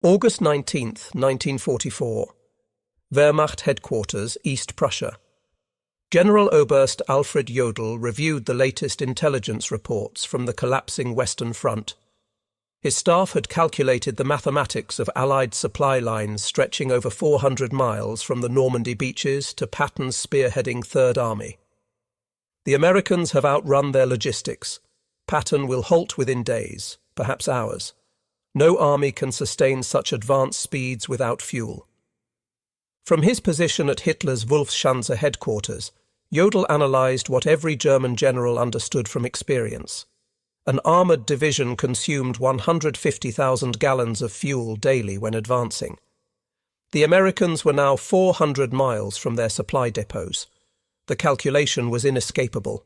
August 19th, 1944. Wehrmacht Headquarters, East Prussia. General Oberst Alfred Jodl reviewed the latest intelligence reports from the collapsing Western Front. His staff had calculated the mathematics of Allied supply lines stretching over 400 miles from the Normandy beaches to Patton's spearheading Third Army. The Americans have outrun their logistics. Patton will halt within days, perhaps hours. No army can sustain such advanced speeds without fuel. From his position at Hitler's Wolfschanze headquarters, Jodl analysed what every German general understood from experience. An armoured division consumed 150,000 gallons of fuel daily when advancing. The Americans were now 400 miles from their supply depots. The calculation was inescapable.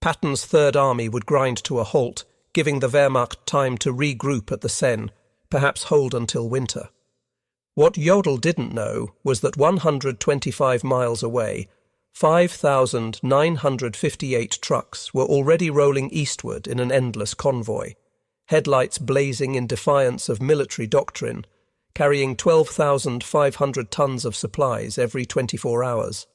Patton's Third Army would grind to a halt, giving the Wehrmacht time to regroup at the Seine, perhaps hold until winter. What Jodl didn't know was that 125 miles away, 5,958 trucks were already rolling eastward in an endless convoy, headlights blazing in defiance of military doctrine, carrying 12,500 tons of supplies every 24 hours.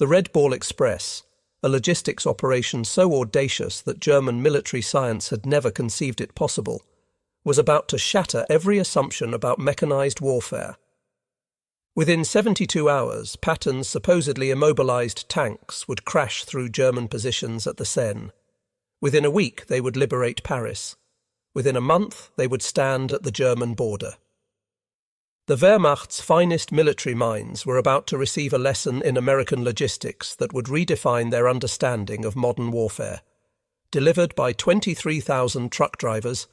The Red Ball Express, a logistics operation so audacious that German military science had never conceived it possible, was about to shatter every assumption about mechanized warfare. Within 72 hours, Patton's supposedly immobilized tanks would crash through German positions at the Seine. Within a week, they would liberate Paris. Within a month, they would stand at the German border. The Wehrmacht's finest military minds were about to receive a lesson in American logistics that would redefine their understanding of modern warfare. Delivered by 23,000 truck drivers,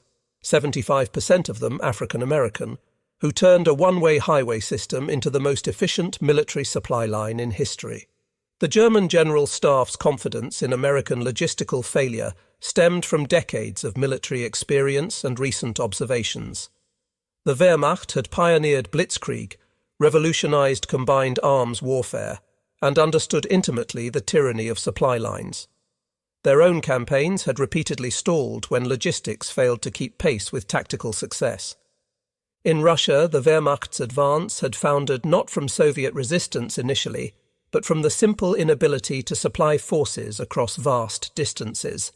75% of them African American, who turned a one-way highway system into the most efficient military supply line in history. The German General Staff's confidence in American logistical failure stemmed from decades of military experience and recent observations. The Wehrmacht had pioneered blitzkrieg, revolutionized combined arms warfare, and understood intimately the tyranny of supply lines. Their own campaigns had repeatedly stalled when logistics failed to keep pace with tactical success. In Russia, the Wehrmacht's advance had foundered not from Soviet resistance initially, but from the simple inability to supply forces across vast distances.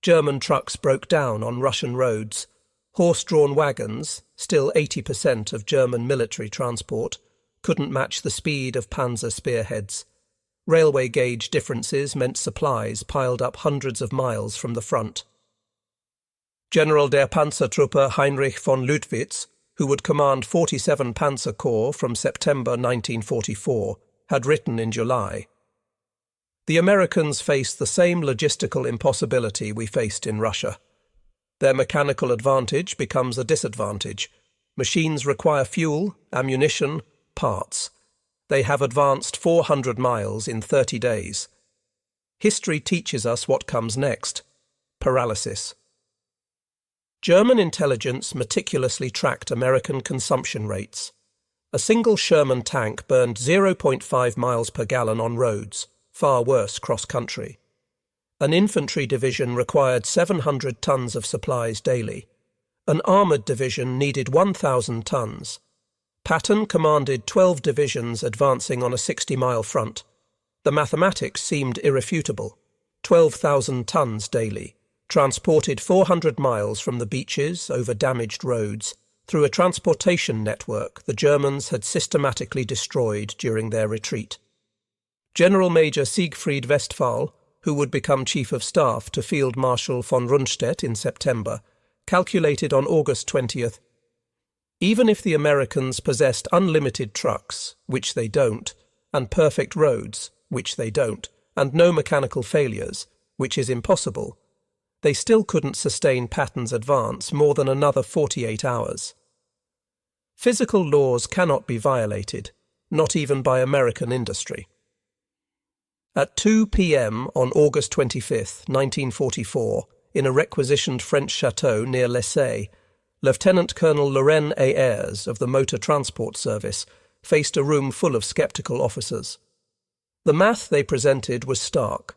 German trucks broke down on Russian roads. Horse-drawn wagons, still 80% of German military transport, couldn't match the speed of panzer spearheads. Railway gauge differences meant supplies piled up hundreds of miles from the front. General der Panzertruppe Heinrich von Luttwitz, who would command 47 Panzer Corps from September 1944, had written in July, "The Americans face the same logistical impossibility we faced in Russia. Their mechanical advantage becomes a disadvantage. Machines require fuel, ammunition, parts. They have advanced 400 miles in 30 days. History teaches us what comes next: paralysis." German intelligence meticulously tracked American consumption rates. A single Sherman tank burned 0.5 miles per gallon on roads, far worse cross-country. An infantry division required 700 tons of supplies daily. An armoured division needed 1,000 tons. Patton commanded 12 divisions advancing on a 60-mile front. The mathematics seemed irrefutable. 12,000 tons daily, transported 400 miles from the beaches over damaged roads, through a transportation network the Germans had systematically destroyed during their retreat. General Major Siegfried Westphal, who would become Chief of Staff to Field Marshal von Rundstedt in September, calculated on August 20th, "Even if the Americans possessed unlimited trucks, which they don't, and perfect roads, which they don't, and no mechanical failures, which is impossible, they still couldn't sustain Patton's advance more than another 48 hours. Physical laws cannot be violated, not even by American industry." At 2 p.m. on August 25, 1944, in a requisitioned French chateau near Lessay, Lieutenant Colonel Laurent Ayres of the Motor Transport Service faced a room full of sceptical officers. The math they presented was stark.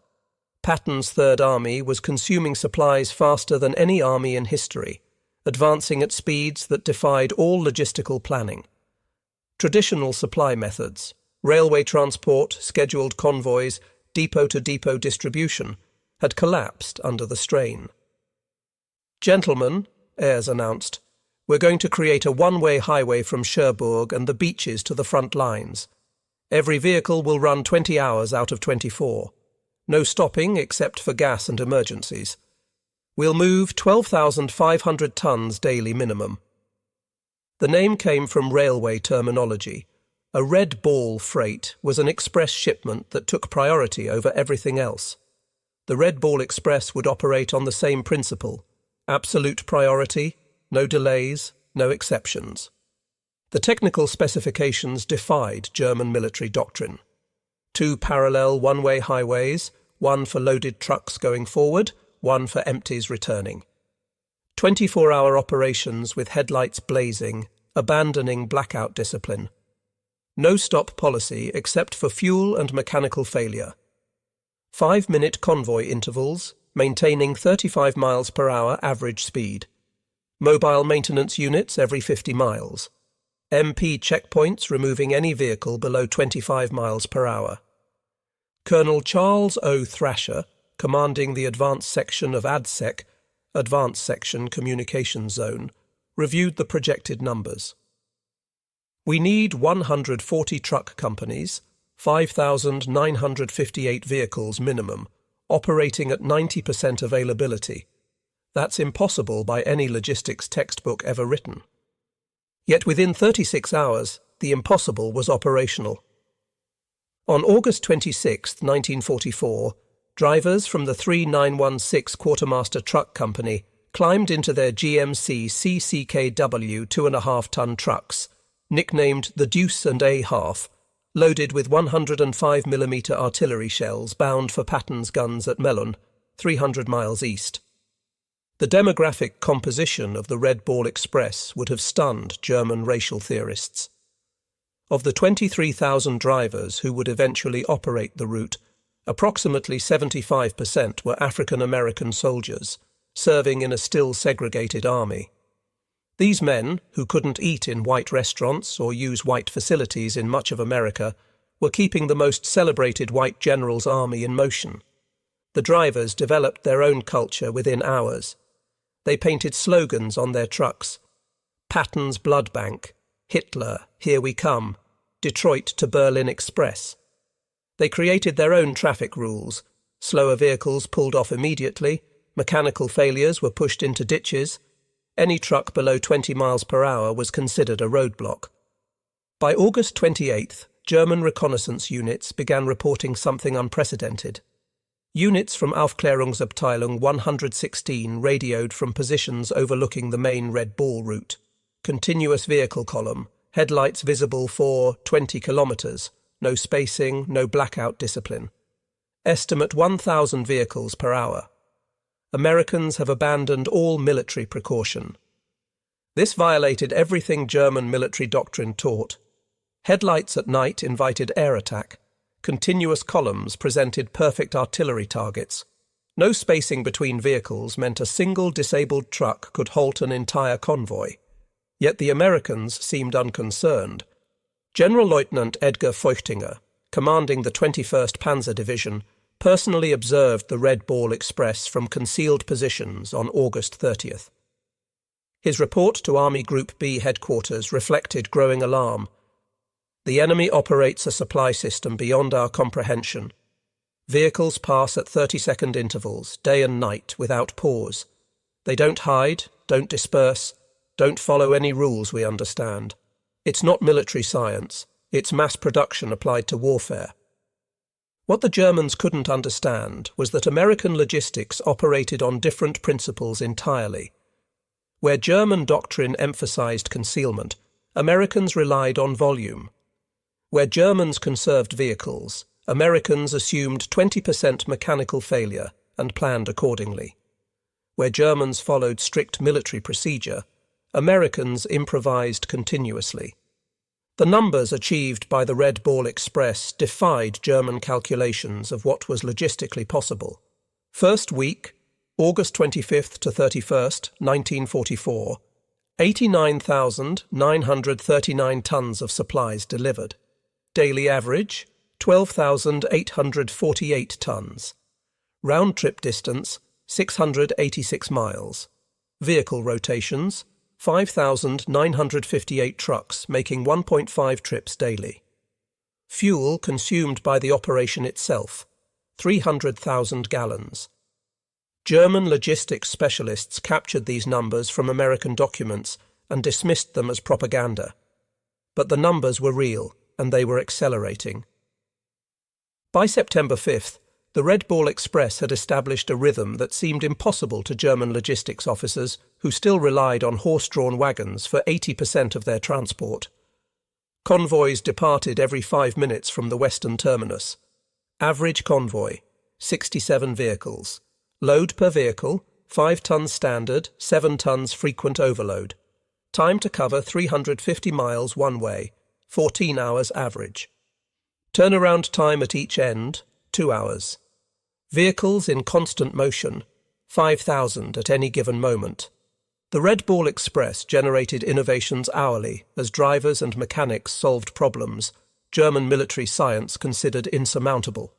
Patton's Third Army was consuming supplies faster than any army in history, advancing at speeds that defied all logistical planning. Traditional supply methods, railway transport, scheduled convoys, depot-to-depot distribution, had collapsed under the strain. "Gentlemen," Ayres announced, "we're going to create a one-way highway from Cherbourg and the beaches to the front lines. Every vehicle will run 20 hours out of 24. No stopping except for gas and emergencies. We'll move 12,500 tons daily minimum." The name came from railway terminology. A red ball freight was an express shipment that took priority over everything else. The Red Ball Express would operate on the same principle: absolute priority, no delays, no exceptions. The technical specifications defied German military doctrine. 2 parallel one-way highways, one for loaded trucks going forward, one for empties returning. 24-hour operations with headlights blazing, abandoning blackout discipline. No stop policy except for fuel and mechanical failure. 5-minute convoy intervals, maintaining 35 miles per hour average speed. Mobile maintenance units every 50 miles. MP checkpoints removing any vehicle below 25 miles per hour. Colonel Charles O. Thrasher, commanding the advanced section of ADSEC, Advanced Section Communications Zone, reviewed the projected numbers. "We need 140 truck companies, 5,958 vehicles minimum, operating at 90% availability. That's impossible by any logistics textbook ever written." Yet within 36 hours, the impossible was operational. On August 26, 1944, drivers from the 3916 Quartermaster Truck Company climbed into their GMC CCKW 2.5-ton trucks, nicknamed the Deuce and A Half, loaded with 105mm artillery shells bound for Patton's guns at Melun, 300 miles east. The demographic composition of the Red Ball Express would have stunned German racial theorists. Of the 23,000 drivers who would eventually operate the route, approximately 75% were African American soldiers, serving in a still segregated army. These men, who couldn't eat in white restaurants or use white facilities in much of America, were keeping the most celebrated white general's army in motion. The drivers developed their own culture within hours. They painted slogans on their trucks: Patton's Blood Bank, Hitler, Here We Come, Detroit to Berlin Express. They created their own traffic rules. Slower vehicles pulled off immediately, mechanical failures were pushed into ditches. Any truck below 20 miles per hour was considered a roadblock. By August 28th, German reconnaissance units began reporting something unprecedented. Units from Aufklärungsabteilung 116 radioed from positions overlooking the main Red Ball route. Continuous vehicle column, headlights visible for 20 kilometers, no spacing, no blackout discipline. Estimate 1,000 vehicles per hour. Americans have abandoned all military precaution. This violated everything German military doctrine taught. Headlights at night invited air attack. Continuous columns presented perfect artillery targets. No spacing between vehicles meant a single disabled truck could halt an entire convoy. Yet the Americans seemed unconcerned. General Lieutenant Edgar Feuchtinger, commanding the 21st Panzer Division, personally observed the Red Ball Express from concealed positions on August 30th. His report to Army Group B headquarters reflected growing alarm. "The enemy operates a supply system beyond our comprehension. Vehicles pass at 30-second intervals, day and night, without pause. They don't hide, don't disperse, don't follow any rules we understand. It's not military science, it's mass production applied to warfare." What the Germans couldn't understand was that American logistics operated on different principles entirely. Where German doctrine emphasized concealment, Americans relied on volume. Where Germans conserved vehicles, Americans assumed 20% mechanical failure and planned accordingly. Where Germans followed strict military procedure, Americans improvised continuously. The numbers achieved by the Red Ball Express defied German calculations of what was logistically possible. First week, August 25th to 31st, 1944, 89,939 tons of supplies delivered. Daily average, 12,848 tons. Round-trip distance, 686 miles. Vehicle rotations, 5,958 trucks, making 1.5 trips daily. Fuel consumed by the operation itself, 300,000 gallons. German logistics specialists captured these numbers from American documents and dismissed them as propaganda. But the numbers were real, and they were accelerating. By September 5th, the Red Ball Express had established a rhythm that seemed impossible to German logistics officers who still relied on horse-drawn wagons for 80% of their transport. Convoys departed every 5 minutes from the western terminus. Average convoy, 67 vehicles. Load per vehicle, 5 tons standard, 7 tons frequent overload. Time to cover 350 miles one way, 14 hours average. Turnaround time at each end, 2 hours. Vehicles in constant motion, 5,000 at any given moment. The Red Ball Express generated innovations hourly as drivers and mechanics solved problems German military science considered insurmountable.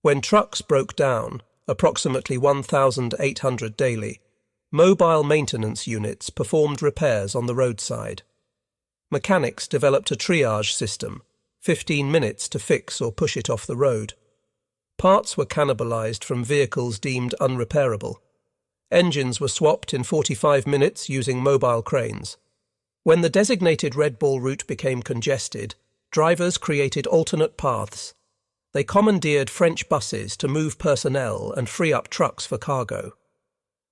When trucks broke down, approximately 1,800 daily, mobile maintenance units performed repairs on the roadside. Mechanics developed a triage system, 15 minutes to fix or push it off the road. Parts were cannibalized from vehicles deemed unrepairable. Engines were swapped in 45 minutes using mobile cranes. When the designated Red Ball route became congested, drivers created alternate paths. They commandeered French buses to move personnel and free up trucks for cargo.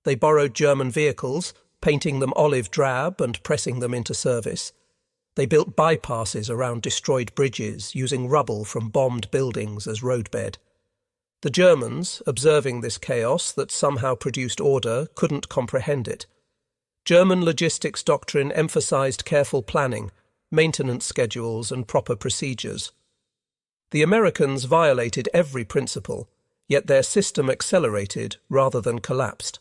They borrowed German vehicles, painting them olive drab and pressing them into service. They built bypasses around destroyed bridges, using rubble from bombed buildings as roadbed. The Germans, observing this chaos that somehow produced order, couldn't comprehend it. German logistics doctrine emphasized careful planning, maintenance schedules, and proper procedures. The Americans violated every principle, yet their system accelerated rather than collapsed.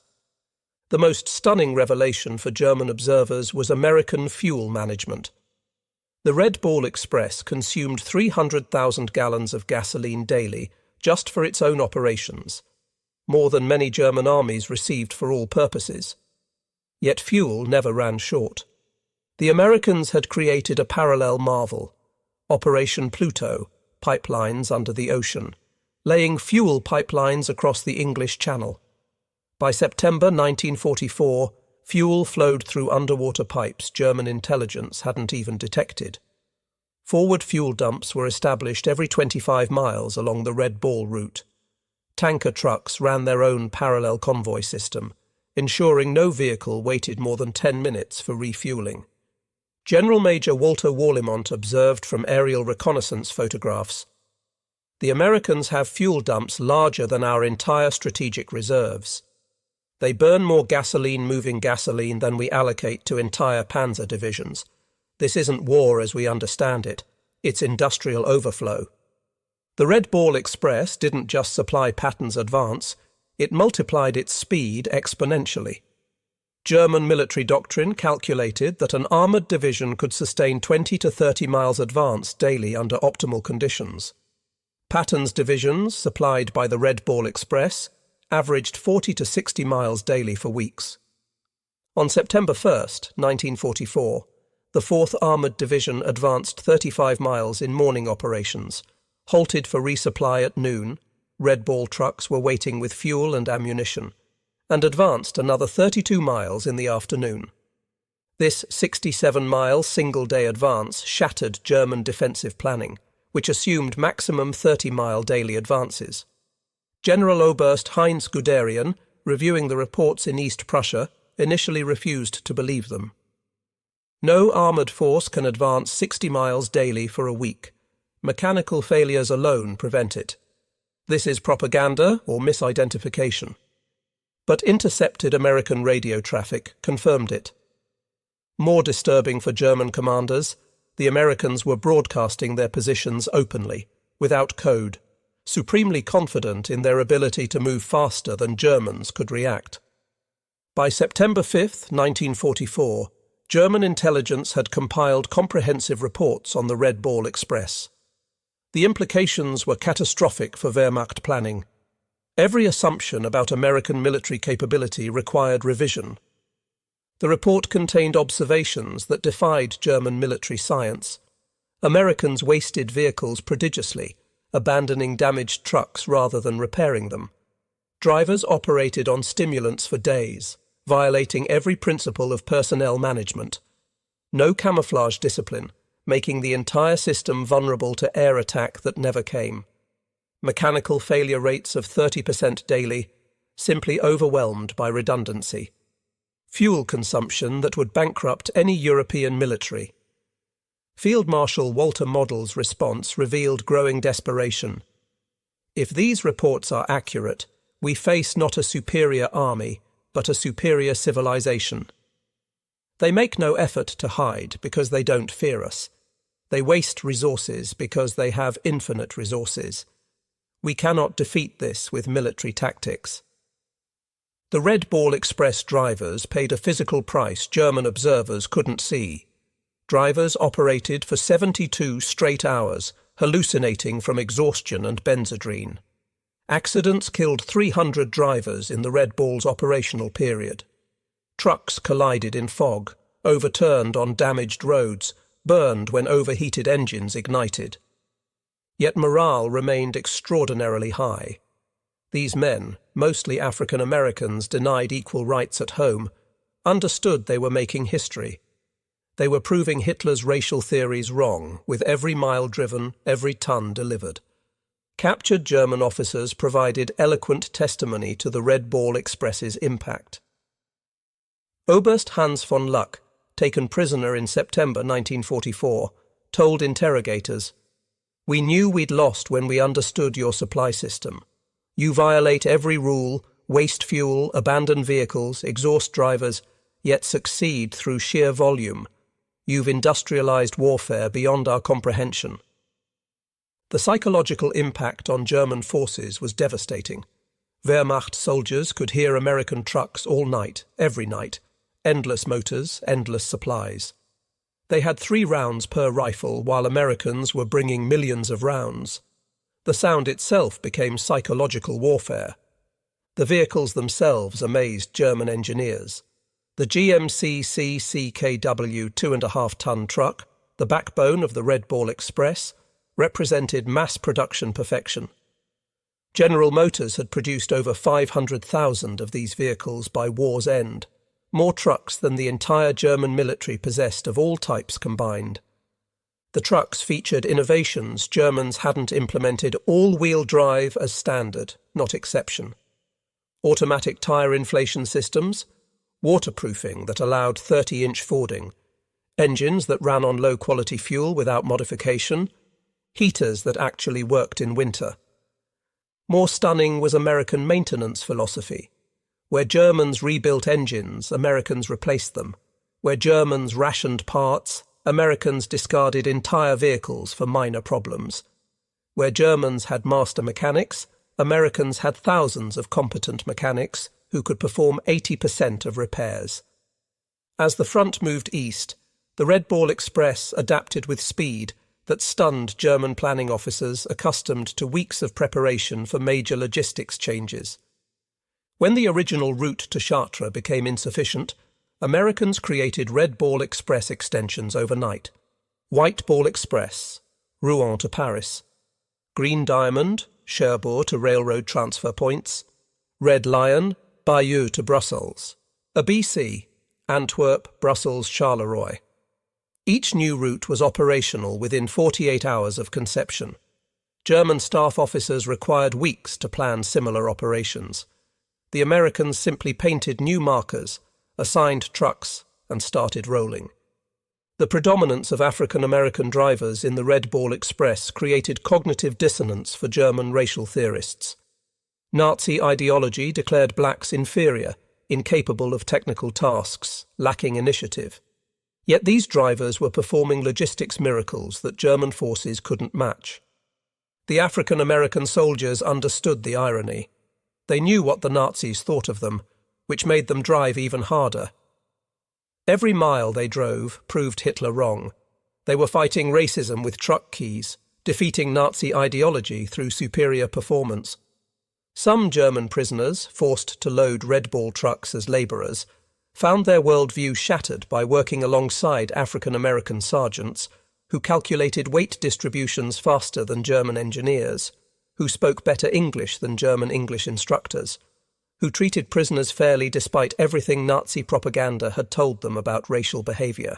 The most stunning revelation for German observers was American fuel management. The Red Ball Express consumed 300,000 gallons of gasoline daily just for its own operations, more than many German armies received for all purposes. Yet fuel never ran short. The Americans had created a parallel marvel, Operation Pluto, pipelines under the ocean, laying fuel pipelines across the English Channel. By September 1944, fuel flowed through underwater pipes German intelligence hadn't even detected. Forward fuel dumps were established every 25 miles along the Red Ball route. Tanker trucks ran their own parallel convoy system, ensuring no vehicle waited more than 10 minutes for refueling. General Major Walter Warlimont observed from aerial reconnaissance photographs, "The Americans have fuel dumps larger than our entire strategic reserves. They burn more gasoline moving gasoline than we allocate to entire panzer divisions. This isn't war as we understand it. It's industrial overflow." The Red Ball Express didn't just supply Patton's advance, it multiplied its speed exponentially. German military doctrine calculated that an armoured division could sustain 20 to 30 miles advance daily under optimal conditions. Patton's divisions, supplied by the Red Ball Express, averaged 40 to 60 miles daily for weeks. On September 1st, 1944, the 4th Armoured Division advanced 35 miles in morning operations, halted for resupply at noon, Red Ball trucks were waiting with fuel and ammunition, and advanced another 32 miles in the afternoon. This 67-mile single-day advance shattered German defensive planning, which assumed maximum 30-mile daily advances. General Oberst Heinz Guderian, reviewing the reports in East Prussia, initially refused to believe them. No armoured force can advance 60 miles daily for a week. Mechanical failures alone prevent it. This is propaganda or misidentification. But intercepted American radio traffic confirmed it. More disturbing for German commanders, the Americans were broadcasting their positions openly, without code. supremely confident in their ability to move faster than Germans could react. By September 5, 1944, German intelligence had compiled comprehensive reports on the Red Ball Express. The implications were catastrophic for Wehrmacht planning. Every assumption about American military capability required revision. The report contained observations that defied German military science. Americans wasted vehicles prodigiously, abandoning damaged trucks rather than repairing them. Drivers operated on stimulants for days, violating every principle of personnel management. No camouflage discipline, making the entire system vulnerable to air attack that never came. Mechanical failure rates of 30% daily, simply overwhelmed by redundancy. Fuel consumption that would bankrupt any European military. Field Marshal Walter Model's response revealed growing desperation. If these reports are accurate, we face not a superior army, but a superior civilization. They make no effort to hide because they don't fear us. They waste resources because they have infinite resources. We cannot defeat this with military tactics. The Red Ball Express drivers paid a physical price German observers couldn't see. Drivers operated for 72 straight hours, hallucinating from exhaustion and benzodrine. Accidents killed 300 drivers in the Red Ball's operational period. Trucks collided in fog, overturned on damaged roads, burned when overheated engines ignited. Yet morale remained extraordinarily high. These men, mostly African Americans denied equal rights at home, understood they were making history. They were proving Hitler's racial theories wrong, with every mile driven, every ton delivered. Captured German officers provided eloquent testimony to the Red Ball Express's impact. Oberst Hans von Luck, taken prisoner in September 1944, told interrogators, "We knew we'd lost when we understood your supply system. You violate every rule, waste fuel, abandon vehicles, exhaust drivers, yet succeed through sheer volume. You've industrialized warfare beyond our comprehension." The psychological impact on German forces was devastating. Wehrmacht soldiers could hear American trucks all night, every night. Endless motors, endless supplies. They had 3 rounds per rifle, while Americans were bringing millions of rounds. The sound itself became psychological warfare. The vehicles themselves amazed German engineers. The GMC CKW 2.5-ton truck, the backbone of the Red Ball Express, represented mass production perfection. General Motors had produced over 500,000 of these vehicles by war's end, more trucks than the entire German military possessed of all types combined. The trucks featured innovations Germans hadn't implemented: all-wheel drive as standard, not exception. Automatic tyre inflation systems, waterproofing that allowed 30-inch fording, engines that ran on low-quality fuel without modification, heaters that actually worked in winter. More stunning was American maintenance philosophy. Where Germans rebuilt engines, Americans replaced them. Where Germans rationed parts, Americans discarded entire vehicles for minor problems. Where Germans had master mechanics, Americans had thousands of competent mechanics who could perform 80% of repairs. As the front moved east, the Red Ball Express adapted with speed that stunned German planning officers accustomed to weeks of preparation for major logistics changes. When the original route to Chartres became insufficient, Americans created Red Ball Express extensions overnight. White Ball Express, Rouen to Paris. Green Diamond, Cherbourg to railroad transfer points. Red Lion, Bayeux to Brussels. A BC, Antwerp, Brussels, Charleroi. Each new route was operational within 48 hours of conception. German staff officers required weeks to plan similar operations. The Americans simply painted new markers, assigned trucks, and started rolling. The predominance of African-American drivers in the Red Ball Express created cognitive dissonance for German racial theorists. Nazi ideology declared blacks inferior, incapable of technical tasks, lacking initiative. Yet these drivers were performing logistics miracles that German forces couldn't match. The African-American soldiers understood the irony. They knew what the Nazis thought of them, which made them drive even harder. Every mile they drove proved Hitler wrong. They were fighting racism with truck keys, defeating Nazi ideology through superior performance. Some German prisoners, forced to load Red Ball trucks as labourers, found their worldview shattered by working alongside African-American sergeants who calculated weight distributions faster than German engineers, who spoke better English than German English instructors, who treated prisoners fairly despite everything Nazi propaganda had told them about racial behaviour.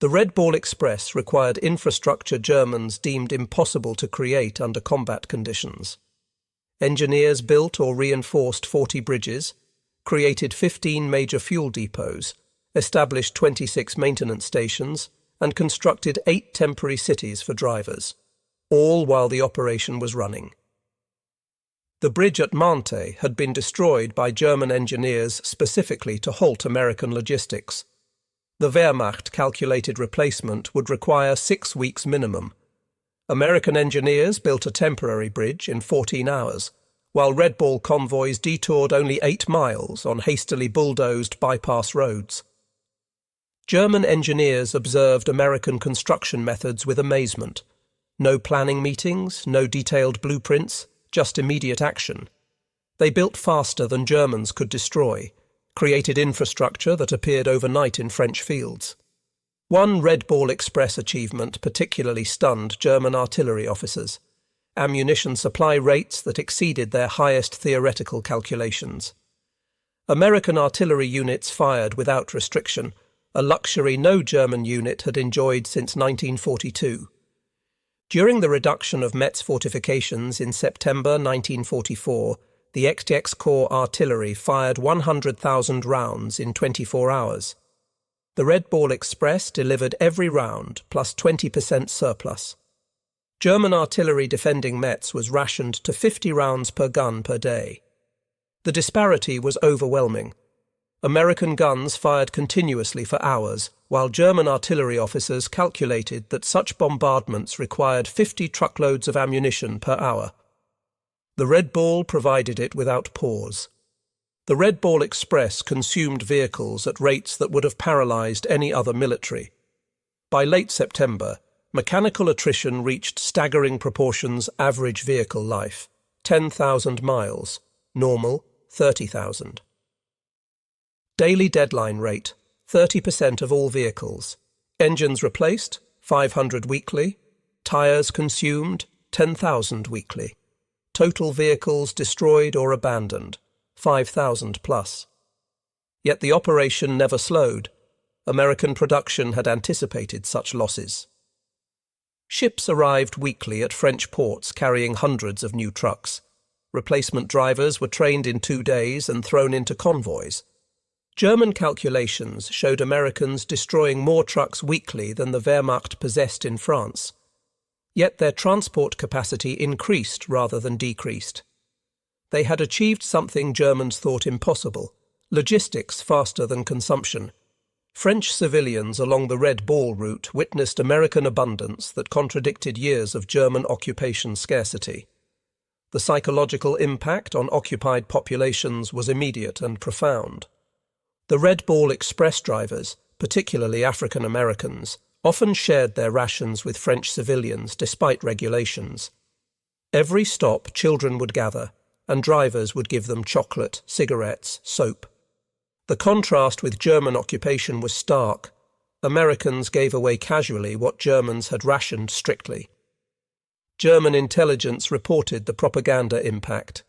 The Red Ball Express required infrastructure Germans deemed impossible to create under combat conditions. Engineers built or reinforced 40 bridges, created 15 major fuel depots, established 26 maintenance stations, and constructed 8 temporary cities for drivers, all while the operation was running. The bridge at Mante had been destroyed by German engineers specifically to halt American logistics. The Wehrmacht calculated replacement would require 6 weeks minimum. American engineers built a temporary bridge in 14 hours, while Red Ball convoys detoured only 8 miles on hastily bulldozed bypass roads. German engineers observed American construction methods with amazement. No planning meetings, no detailed blueprints, just immediate action. They built faster than Germans could destroy, created infrastructure that appeared overnight in French fields. One Red Ball Express achievement particularly stunned German artillery officers: ammunition supply rates that exceeded their highest theoretical calculations. American artillery units fired without restriction, a luxury no German unit had enjoyed since 1942. During the reduction of Metz fortifications in September 1944, the XX Corps artillery fired 100,000 rounds in 24 hours. The Red Ball Express delivered every round, plus 20% surplus. German artillery defending Metz was rationed to 50 rounds per gun per day. The disparity was overwhelming. American guns fired continuously for hours, while German artillery officers calculated that such bombardments required 50 truckloads of ammunition per hour. The Red Ball provided it without pause. The Red Ball Express consumed vehicles at rates that would have paralysed any other military. By late September, mechanical attrition reached staggering proportions: average vehicle life, 10,000 miles, normal, 30,000. Daily deadline rate, 30% of all vehicles. Engines replaced, 500 weekly. Tyres consumed, 10,000 weekly. Total vehicles destroyed or abandoned, 5,000 plus. Yet the operation never slowed. American production had anticipated such losses. Ships arrived weekly at French ports carrying hundreds of new trucks. Replacement drivers were trained in 2 days and thrown into convoys. German calculations showed Americans destroying more trucks weekly than the Wehrmacht possessed in France. Yet their transport capacity increased rather than decreased. They had achieved something Germans thought impossible: logistics faster than consumption. French civilians along the Red Ball route witnessed American abundance that contradicted years of German occupation scarcity. The psychological impact on occupied populations was immediate and profound. The Red Ball Express drivers, particularly African Americans, often shared their rations with French civilians despite regulations. Every stop children would gather, and drivers would give them chocolate, cigarettes, soap. The contrast with German occupation was stark. Americans gave away casually what Germans had rationed strictly. German intelligence reported the propaganda impact.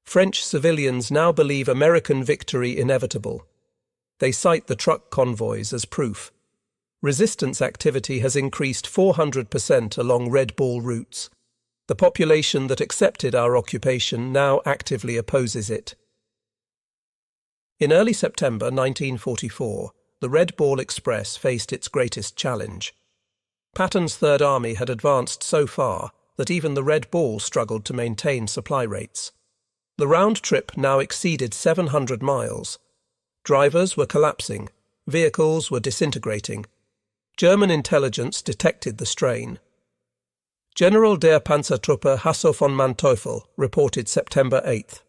French civilians now believe American victory inevitable. They cite the truck convoys as proof. Resistance activity has increased 400% along Red Ball routes. The population that accepted our occupation now actively opposes it. In early September 1944, the Red Ball Express faced its greatest challenge. Patton's Third Army had advanced so far that even the Red Ball struggled to maintain supply rates. The round trip now exceeded 700 miles. Drivers were collapsing, vehicles were disintegrating. German intelligence detected the strain. General der Panzertruppe Hasso von Manteuffel reported September 8th.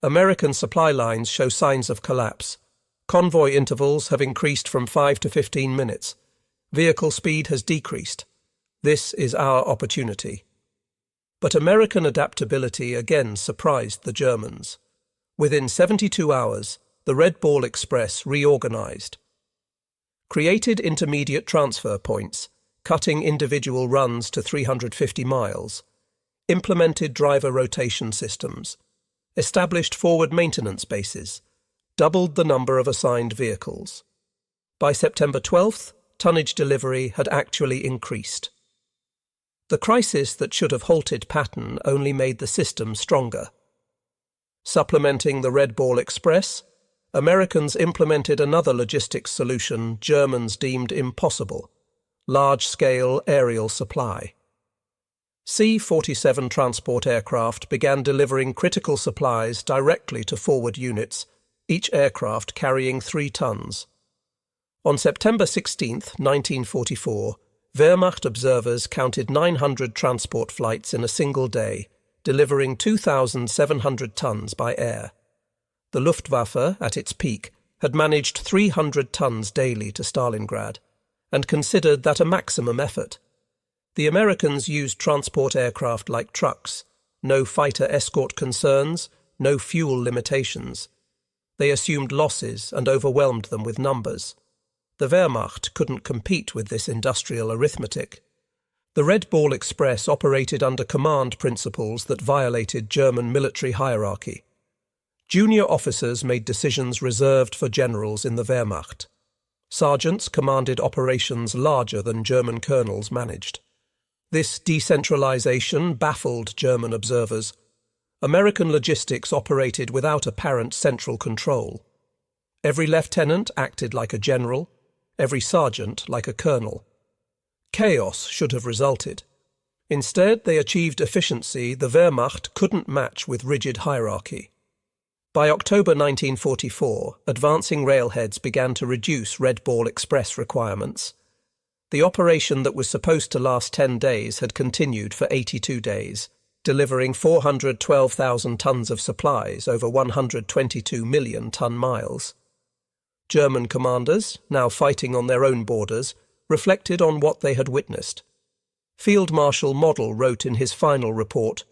American supply lines show signs of collapse. Convoy intervals have increased from 5 to 15 minutes. Vehicle speed has decreased. This is our opportunity. But American adaptability again surprised the Germans. Within 72 hours, the Red Ball Express reorganized. Created intermediate transfer points, cutting individual runs to 350 miles. Implemented driver rotation systems. Established forward maintenance bases. Doubled the number of assigned vehicles. By September 12th, tonnage delivery had actually increased. The crisis that should have halted Patton only made the system stronger. Supplementing the Red Ball Express, Americans implemented another logistics solution Germans deemed impossible: large-scale aerial supply. C-47 transport aircraft began delivering critical supplies directly to forward units, each aircraft carrying 3 tons. On September 16, 1944, Wehrmacht observers counted 900 transport flights in a single day, delivering 2,700 tons by air. The Luftwaffe, at its peak, had managed 300 tons daily to Stalingrad, and considered that a maximum effort. The Americans used transport aircraft like trucks, no fighter escort concerns, no fuel limitations. They assumed losses and overwhelmed them with numbers. The Wehrmacht couldn't compete with this industrial arithmetic. The Red Ball Express operated under command principles that violated German military hierarchy. Junior officers made decisions reserved for generals in the Wehrmacht. Sergeants commanded operations larger than German colonels managed. This decentralization baffled German observers. American logistics operated without apparent central control. Every lieutenant acted like a general, every sergeant like a colonel. Chaos should have resulted. Instead, they achieved efficiency the Wehrmacht couldn't match with rigid hierarchy. By October 1944, advancing railheads began to reduce Red Ball Express requirements. The operation that was supposed to last 10 days had continued for 82 days, delivering 412,000 tons of supplies over 122 million ton-miles. German commanders, now fighting on their own borders, reflected on what they had witnessed. Field Marshal Model wrote in his final report,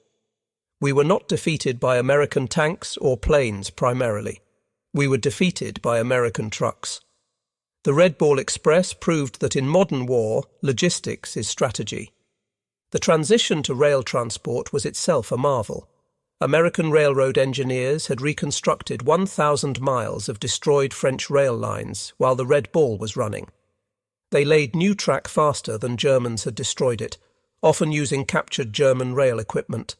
"We were not defeated by American tanks or planes primarily. We were defeated by American trucks." The Red Ball Express proved that in modern war, logistics is strategy. The transition to rail transport was itself a marvel. American railroad engineers had reconstructed 1,000 miles of destroyed French rail lines while the Red Ball was running. They laid new track faster than Germans had destroyed it, often using captured German rail equipment.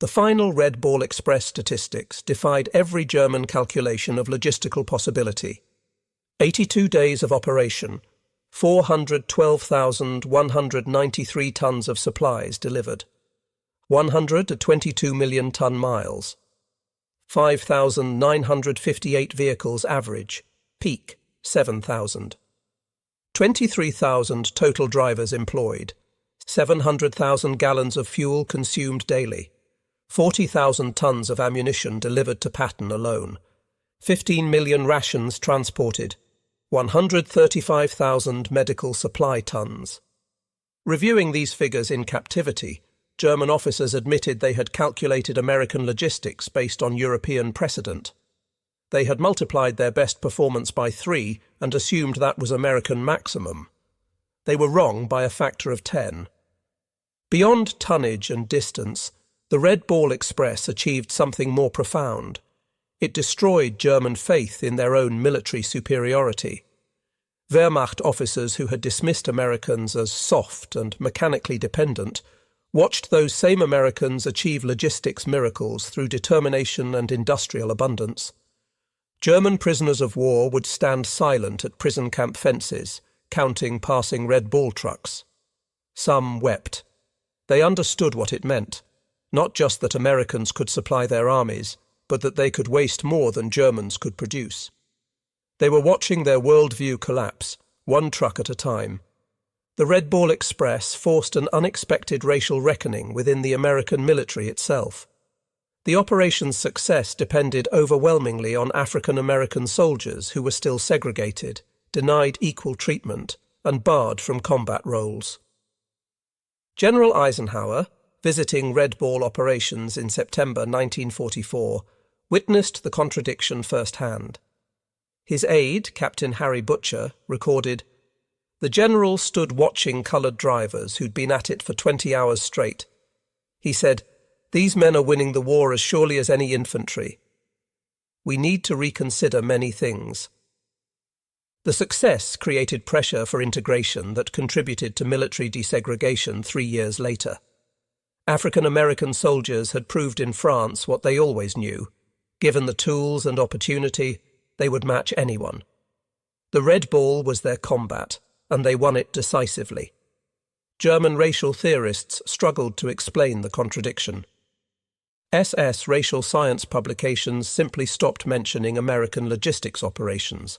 The final Red Ball Express statistics defied every German calculation of logistical possibility. 82 days of operation, 412,193 tons of supplies delivered. 122 million ton-miles. 5,958 vehicles average, peak 7,000. 23,000 total drivers employed. 700,000 gallons of fuel consumed daily. 40,000 tons of ammunition delivered to Patton alone. 15 million rations transported. 135,000 medical supply tons. Reviewing these figures in captivity, German officers admitted they had calculated American logistics based on European precedent. They had multiplied their best performance by 3 and assumed that was American maximum. They were wrong by a factor of 10. Beyond tonnage and distance, the Red Ball Express achieved something more profound. It destroyed German faith in their own military superiority. Wehrmacht officers who had dismissed Americans as soft and mechanically dependent watched those same Americans achieve logistics miracles through determination and industrial abundance. German prisoners of war would stand silent at prison camp fences, counting passing Red Ball trucks. Some wept. They understood what it meant, not just that Americans could supply their armies, but that they could waste more than Germans could produce. They were watching their worldview collapse, one truck at a time. The Red Ball Express forced an unexpected racial reckoning within the American military itself. The operation's success depended overwhelmingly on African American soldiers who were still segregated, denied equal treatment, and barred from combat roles. General Eisenhower, visiting Red Ball operations in September 1944, witnessed the contradiction firsthand. His aide, Captain Harry Butcher, recorded, "The general stood watching coloured drivers who'd been at it for 20 hours straight. He said, 'These men are winning the war as surely as any infantry. We need to reconsider many things.'" The success created pressure for integration that contributed to military desegregation 3 years later. African American soldiers had proved in France what they always knew. Given the tools and opportunity, they would match anyone. The Red Ball was their combat, and they won it decisively. German racial theorists struggled to explain the contradiction. SS racial science publications simply stopped mentioning American logistics operations.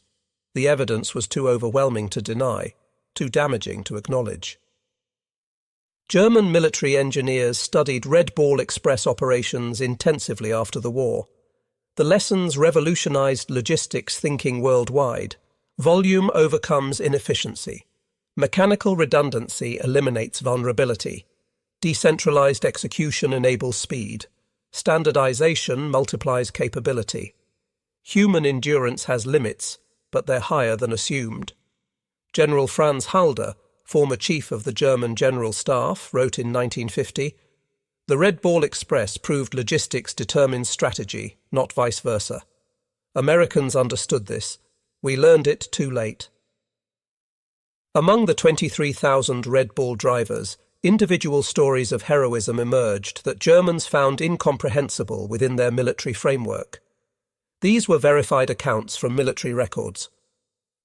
The evidence was too overwhelming to deny, too damaging to acknowledge. German military engineers studied Red Ball Express operations intensively after the war. The lessons revolutionized logistics thinking worldwide. Volume overcomes inefficiency. Mechanical redundancy eliminates vulnerability. Decentralized execution enables speed. Standardization multiplies capability. Human endurance has limits, but they're higher than assumed. General Franz Halder, former chief of the German General Staff, wrote in 1950, "The Red Ball Express proved logistics determines strategy, not vice versa. Americans understood this. We learned it too late." Among the 23,000 Red Ball drivers, individual stories of heroism emerged that Germans found incomprehensible within their military framework. These were verified accounts from military records.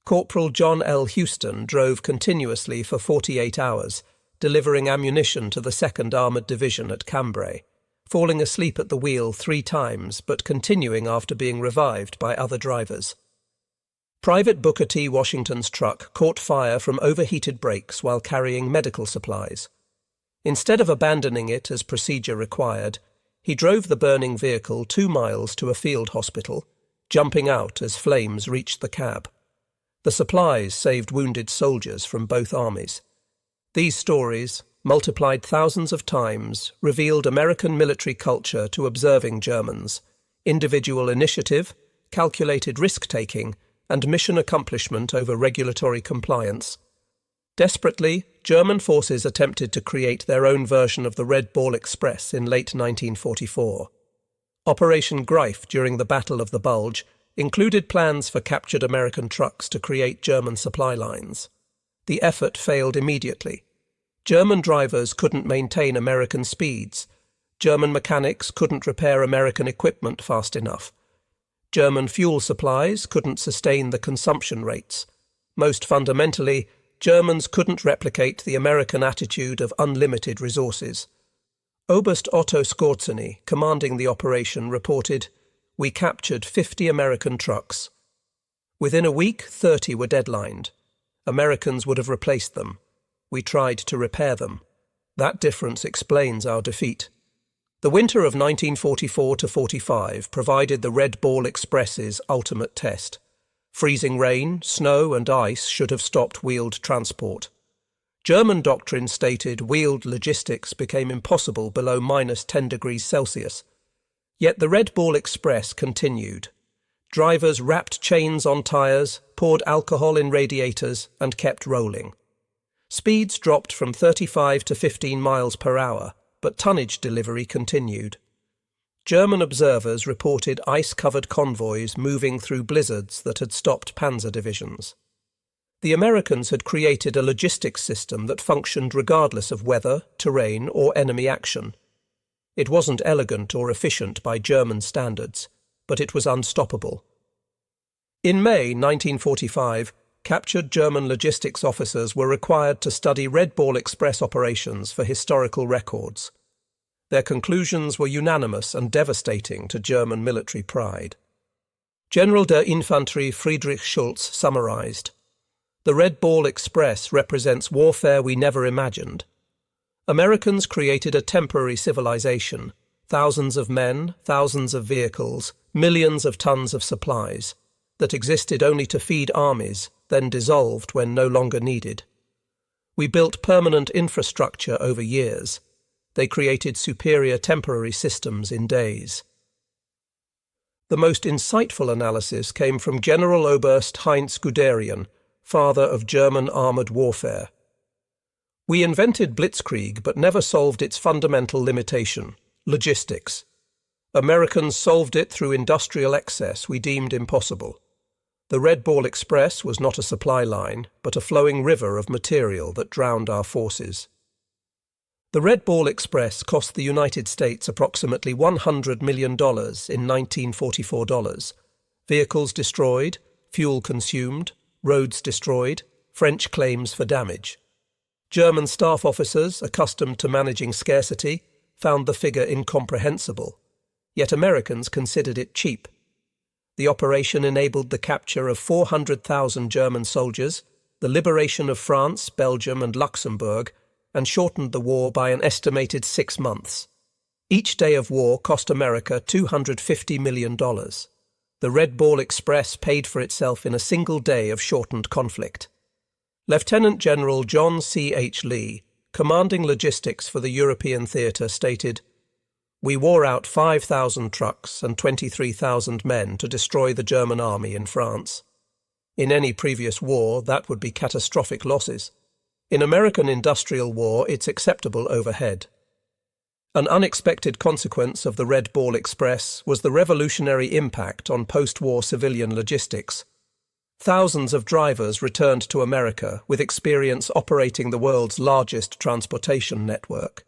Corporal John L. Houston drove continuously for 48 hours, delivering ammunition to the 2nd Armoured Division at Cambrai, falling asleep at the wheel 3 times but continuing after being revived by other drivers. Private Booker T. Washington's truck caught fire from overheated brakes while carrying medical supplies. Instead of abandoning it as procedure required, he drove the burning vehicle 2 miles to a field hospital, jumping out as flames reached the cab. The supplies saved wounded soldiers from both armies. These stories, multiplied thousands of times, revealed American military culture to observing Germans, individual initiative, calculated risk-taking, and mission accomplishment over regulatory compliance. Desperately, German forces attempted to create their own version of the Red Ball Express in late 1944. Operation Greif during the Battle of the Bulge included plans for captured American trucks to create German supply lines. The effort failed immediately. German drivers couldn't maintain American speeds. German mechanics couldn't repair American equipment fast enough. German fuel supplies couldn't sustain the consumption rates. Most fundamentally, Germans couldn't replicate the American attitude of unlimited resources. Oberst Otto Skorzeny, commanding the operation, reported, "We captured 50 American trucks. Within a week, 30 were deadlined. Americans would have replaced them. We tried to repair them. That difference explains our defeat." The winter of 1944 to 45 provided the Red Ball Express's ultimate test. Freezing rain, snow and ice should have stopped wheeled transport. German doctrine stated wheeled logistics became impossible below -10 degrees Celsius. Yet the Red Ball Express continued. Drivers wrapped chains on tyres, poured alcohol in radiators, and kept rolling. Speeds dropped from 35 to 15 miles per hour, but tonnage delivery continued. German observers reported ice-covered convoys moving through blizzards that had stopped panzer divisions. The Americans had created a logistics system that functioned regardless of weather, terrain, or enemy action. It wasn't elegant or efficient by German standards, but it was unstoppable. In May 1945, captured German logistics officers were required to study Red Ball Express operations for historical records. Their conclusions were unanimous and devastating to German military pride. General der Infanterie Friedrich Schulz summarized, The Red Ball Express represents warfare we never imagined. Americans created a temporary civilization, thousands of men, thousands of vehicles, millions of tons of supplies, that existed only to feed armies, then dissolved when no longer needed. We built permanent infrastructure over years. They created superior temporary systems in days. The most insightful analysis came from General Oberst Heinz Guderian, father of German armoured warfare. We invented blitzkrieg but never solved its fundamental limitation, logistics. Americans solved it through industrial excess we deemed impossible. The Red Ball Express was not a supply line, but a flowing river of material that drowned our forces. The Red Ball Express cost the United States approximately $100 million in 1944 dollars. Vehicles destroyed, fuel consumed, roads destroyed, French claims for damage. German staff officers, accustomed to managing scarcity, found the figure incomprehensible, yet Americans considered it cheap. The operation enabled the capture of 400,000 German soldiers, the liberation of France, Belgium and Luxembourg, and shortened the war by an estimated 6 months. Each day of war cost America $250 million. The Red Ball Express paid for itself in a single day of shortened conflict. Lieutenant General John C. H. Lee, commanding logistics for the European theatre, stated, "We wore out 5,000 trucks and 23,000 men to destroy the German army in France. In any previous war, that would be catastrophic losses. In American industrial war, it's acceptable overhead." An unexpected consequence of the Red Ball Express was the revolutionary impact on post-war civilian logistics. Thousands of drivers returned to America with experience operating the world's largest transportation network.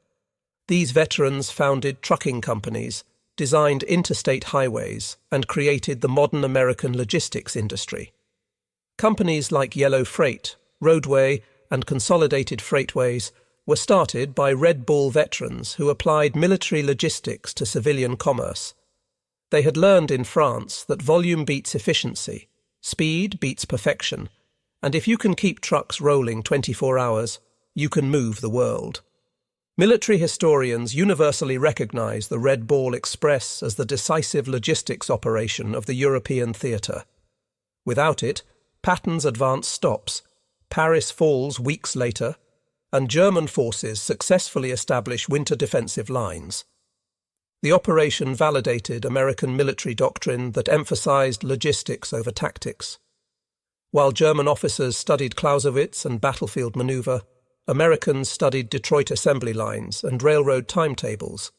These veterans founded trucking companies, designed interstate highways, and created the modern American logistics industry. Companies like Yellow Freight, Roadway, and Consolidated Freightways were started by Red Ball veterans who applied military logistics to civilian commerce. They had learned in France that volume beats efficiency, speed beats perfection, and if you can keep trucks rolling 24 hours, you can move the world. Military historians universally recognize the Red Ball Express as the decisive logistics operation of the European theatre. Without it, Patton's advance stops, Paris falls weeks later, and German forces successfully establish winter defensive lines. The operation validated American military doctrine that emphasized logistics over tactics. While German officers studied Clausewitz and battlefield maneuver, Americans studied Detroit assembly lines and railroad timetables.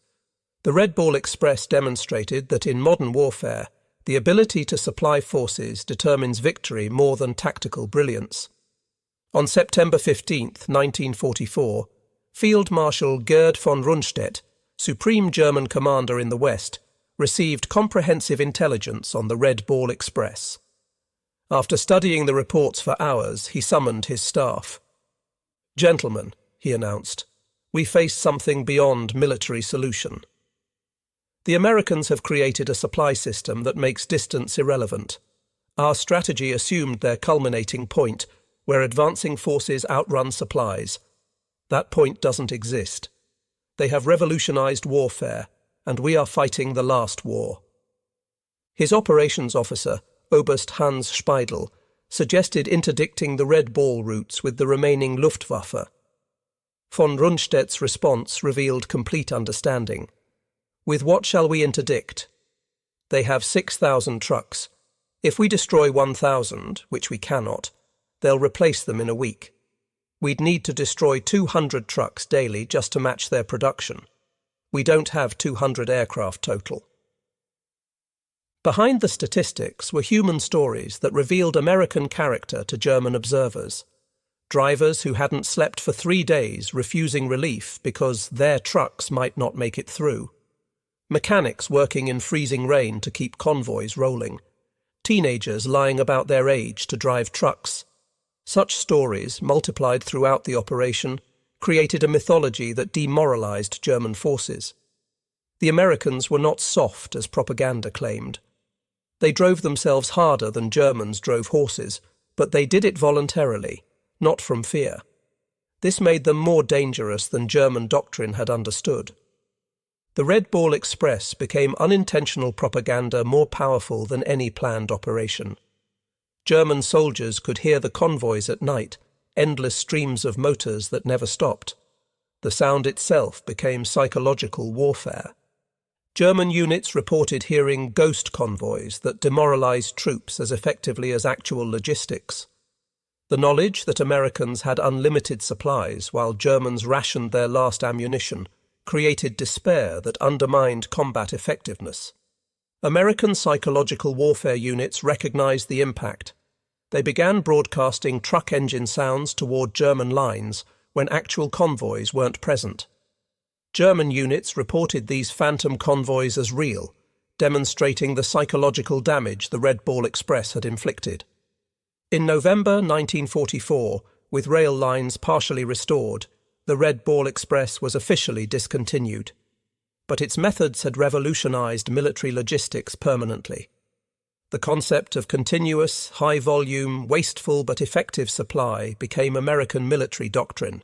The Red Ball Express demonstrated that in modern warfare, the ability to supply forces determines victory more than tactical brilliance. On September 15, 1944, Field Marshal Gerd von Rundstedt, Supreme German Commander in the West, received comprehensive intelligence on the Red Ball Express. After studying the reports for hours, he summoned his staff. "Gentlemen," he announced, "we face something beyond military solution. The Americans have created a supply system that makes distance irrelevant. Our strategy assumed their culminating point, where advancing forces outrun supplies. That point doesn't exist. They have revolutionized warfare, and we are fighting the last war." His operations officer, Oberst Hans Speidel, suggested interdicting the Red Ball routes with the remaining Luftwaffe. Von Rundstedt's response revealed complete understanding. "With what shall we interdict? They have 6,000 trucks. If we destroy 1,000, which we cannot, they'll replace them in a week. We'd need to destroy 200 trucks daily just to match their production. We don't have 200 aircraft total." Behind the statistics were human stories that revealed American character to German observers. Drivers who hadn't slept for 3 days refusing relief because their trucks might not make it through. Mechanics working in freezing rain to keep convoys rolling. Teenagers lying about their age to drive trucks. Such stories, multiplied throughout the operation, created a mythology that demoralized German forces. The Americans were not soft as propaganda claimed. They drove themselves harder than Germans drove horses, But they did it voluntarily, not from fear. This made them more dangerous than German doctrine had understood. The Red Ball Express became unintentional propaganda more powerful than any planned operation. German soldiers could hear the convoys at night, endless streams of motors that never stopped. The sound itself became psychological warfare. German units reported hearing ghost convoys that demoralized troops as effectively as actual logistics. The knowledge that Americans had unlimited supplies while Germans rationed their last ammunition created despair that undermined combat effectiveness. American psychological warfare units recognized the impact. They began broadcasting truck engine sounds toward German lines when actual convoys weren't present. German units reported these phantom convoys as real, demonstrating the psychological damage the Red Ball Express had inflicted. In November 1944, with rail lines partially restored, the Red Ball Express was officially discontinued. But its methods had revolutionized military logistics permanently. The concept of continuous, high-volume, wasteful but effective supply became American military doctrine.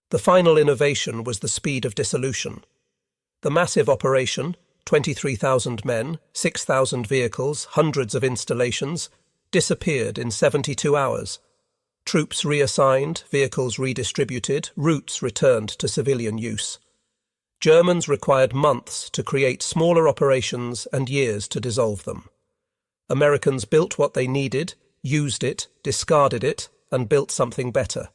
The final innovation was the speed of dissolution. The massive operation, 23,000 men, 6,000 vehicles, hundreds of installations, disappeared in 72 hours. Troops reassigned, vehicles redistributed, routes returned to civilian use. Germans required months to create smaller operations and years to dissolve them. Americans built what they needed, used it, discarded it, and built something better.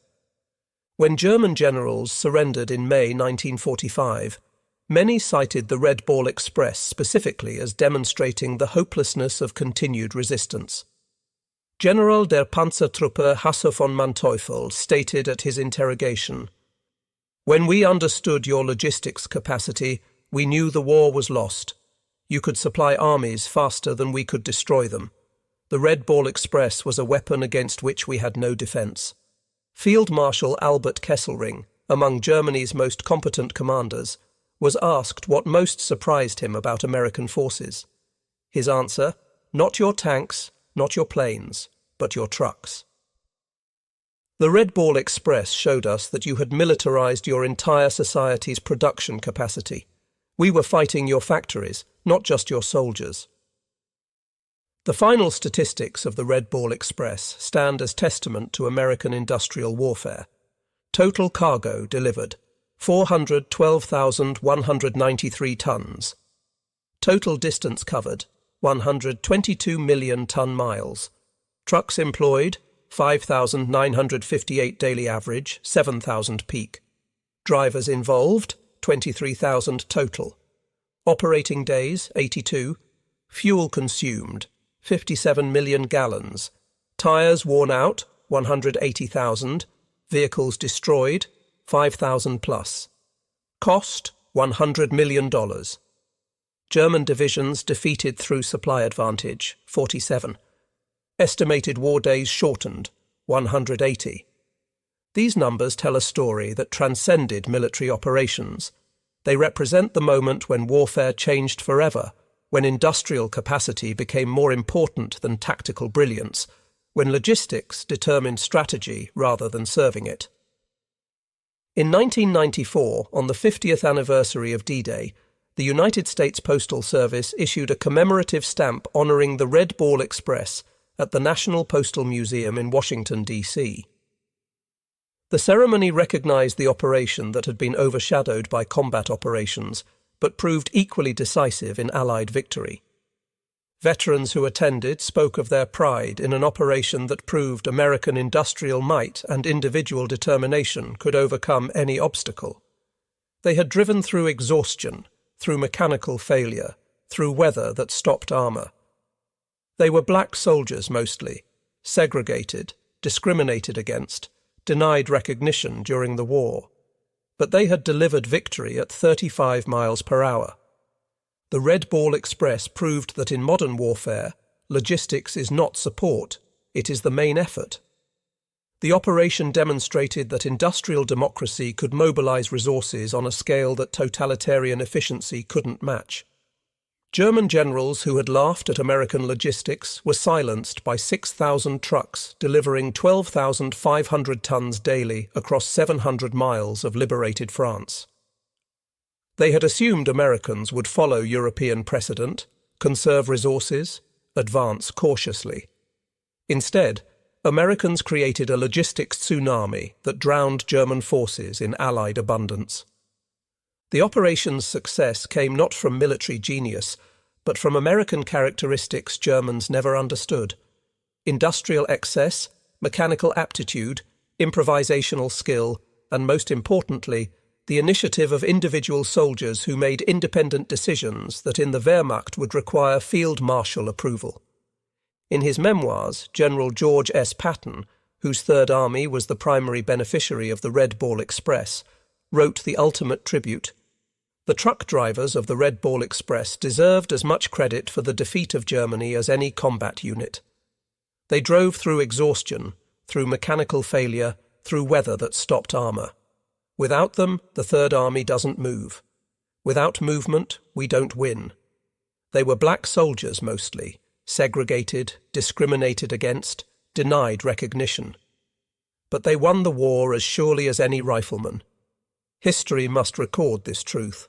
When German generals surrendered in May 1945, many cited the Red Ball Express specifically as demonstrating the hopelessness of continued resistance. General der Panzertruppe Hasse von Manteuffel stated at his interrogation, "When we understood your logistics capacity, we knew the war was lost. You could supply armies faster than we could destroy them. The Red Ball Express was a weapon against which we had no defense." Field Marshal Albert Kesselring, among Germany's most competent commanders, was asked what most surprised him about American forces. His answer, "Not your tanks, not your planes, but your trucks." The Red Ball Express showed us that you had militarized your entire society's production capacity. We were fighting your factories, not just your soldiers. The final statistics of the Red Ball Express stand as testament to American industrial warfare. Total cargo delivered, 412,193 tons. Total distance covered, 122 million ton-miles. Trucks employed, 5,958 daily average, 7,000 peak. Drivers involved, 23,000 total. Operating days, 82. Fuel consumed, 57 million gallons. Tires worn out, 180,000. Vehicles destroyed, 5,000 plus. Cost, $100 million. German divisions defeated through supply advantage, 47. Estimated war days shortened, 180. These numbers tell a story that transcended military operations. They represent the moment when warfare changed forever, when industrial capacity became more important than tactical brilliance, when logistics determined strategy rather than serving it. In 1994, on the 50th anniversary of D-Day, the United States Postal Service issued a commemorative stamp honoring the Red Ball Express at the National Postal Museum in Washington, D.C. The ceremony recognized the operation that had been overshadowed by combat operations, but proved equally decisive in Allied victory. Veterans who attended spoke of their pride in an operation that proved American industrial might and individual determination could overcome any obstacle. They had driven through exhaustion, through mechanical failure, through weather that stopped armor. They were black soldiers mostly, segregated, discriminated against, denied recognition during the war. But they had delivered victory at 35 miles per hour. The Red Ball Express proved that in modern warfare, logistics is not support, it is the main effort. The operation demonstrated that industrial democracy could mobilize resources on a scale that totalitarian efficiency couldn't match. German generals who had laughed at American logistics were silenced by 6,000 trucks delivering 12,500 tons daily across 700 miles of liberated France. They had assumed Americans would follow European precedent, conserve resources, advance cautiously. Instead, Americans created a logistics tsunami that drowned German forces in Allied abundance. The operation's success came not from military genius, but from American characteristics Germans never understood: industrial excess, mechanical aptitude, improvisational skill, and most importantly, the initiative of individual soldiers who made independent decisions that in the Wehrmacht would require field marshal approval. In his memoirs, General George S. Patton, whose Third Army was the primary beneficiary of the Red Ball Express, wrote the ultimate tribute. The truck drivers of the Red Ball Express deserved as much credit for the defeat of Germany as any combat unit. They drove through exhaustion, through mechanical failure, through weather that stopped armour. Without them, the Third Army doesn't move. Without movement, we don't win. They were black soldiers mostly, segregated, discriminated against, denied recognition. But they won the war as surely as any rifleman. History must record this truth.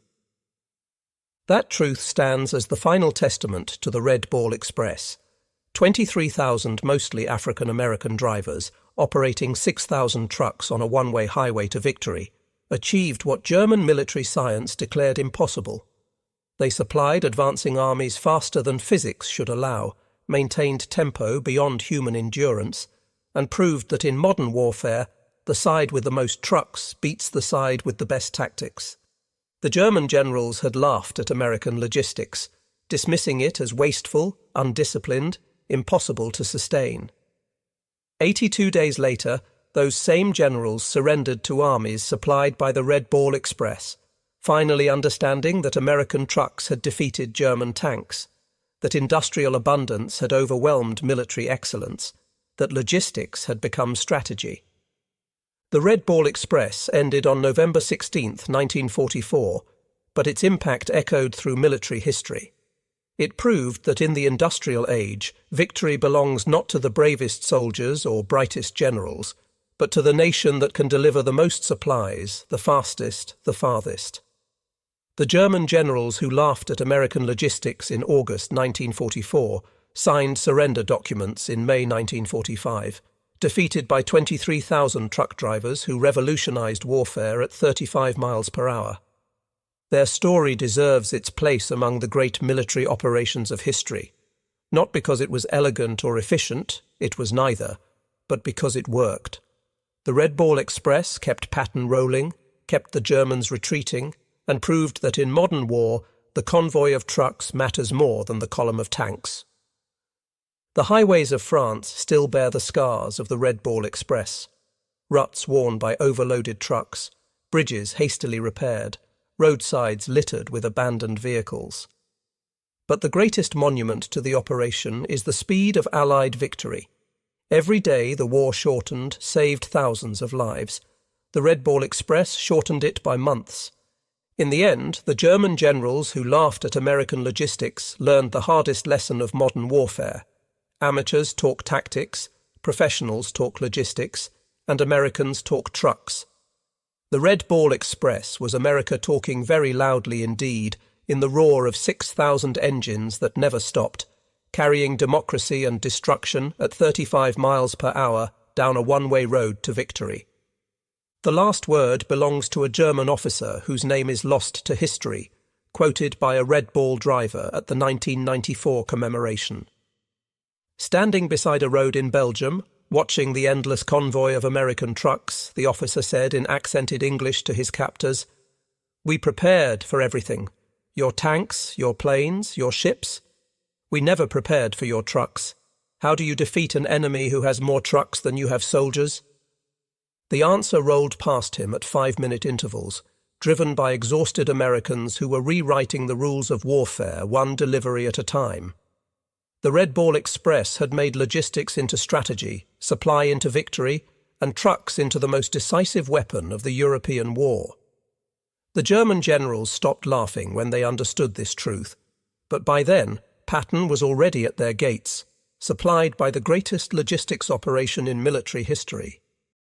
That truth stands as the final testament to the Red Ball Express. 23,000 mostly African-American drivers, operating 6,000 trucks on a one-way highway to victory, achieved what German military science declared impossible. They supplied advancing armies faster than physics should allow, maintained tempo beyond human endurance, and proved that in modern warfare, the side with the most trucks beats the side with the best tactics. The German generals had laughed at American logistics, dismissing it as wasteful, undisciplined, impossible to sustain. 82 days later, those same generals surrendered to armies supplied by the Red Ball Express, finally understanding that American trucks had defeated German tanks, that industrial abundance had overwhelmed military excellence, that logistics had become strategy. The Red Ball Express ended on November 16, 1944, but its impact echoed through military history. It proved that in the industrial age, victory belongs not to the bravest soldiers or brightest generals, but to the nation that can deliver the most supplies, the fastest, the farthest. The German generals who laughed at American logistics in August 1944 signed surrender documents in May 1945, defeated by 23,000 truck drivers who revolutionized warfare at 35 miles per hour. Their story deserves its place among the great military operations of history, not because it was elegant or efficient, it was neither, but because it worked. The Red Ball Express kept Patton rolling, kept the Germans retreating, and proved that in modern war, the convoy of trucks matters more than the column of tanks. The highways of France still bear the scars of the Red Ball Express. Ruts worn by overloaded trucks, bridges hastily repaired, roadsides littered with abandoned vehicles. But the greatest monument to the operation is the speed of Allied victory. Every day the war shortened, saved thousands of lives. The Red Ball Express shortened it by months. In the end, the German generals who laughed at American logistics learned the hardest lesson of modern warfare. Amateurs talk tactics, professionals talk logistics, and Americans talk trucks. The Red Ball Express was America talking very loudly indeed, in the roar of 6,000 engines that never stopped, carrying democracy and destruction at 35 miles per hour down a one-way road to victory. The last word belongs to a German officer whose name is lost to history, quoted by a Red Ball driver at the 1994 commemoration. Standing beside a road in Belgium, watching the endless convoy of American trucks, the officer said in accented English to his captors, "We prepared for everything. Your tanks, your planes, your ships. We never prepared for your trucks. How do you defeat an enemy who has more trucks than you have soldiers?" The answer rolled past him at 5-minute intervals, driven by exhausted Americans who were rewriting the rules of warfare one delivery at a time. The Red Ball Express had made logistics into strategy, supply into victory, and trucks into the most decisive weapon of the European war. The German generals stopped laughing when they understood this truth. But by then, Patton was already at their gates, supplied by the greatest logistics operation in military history.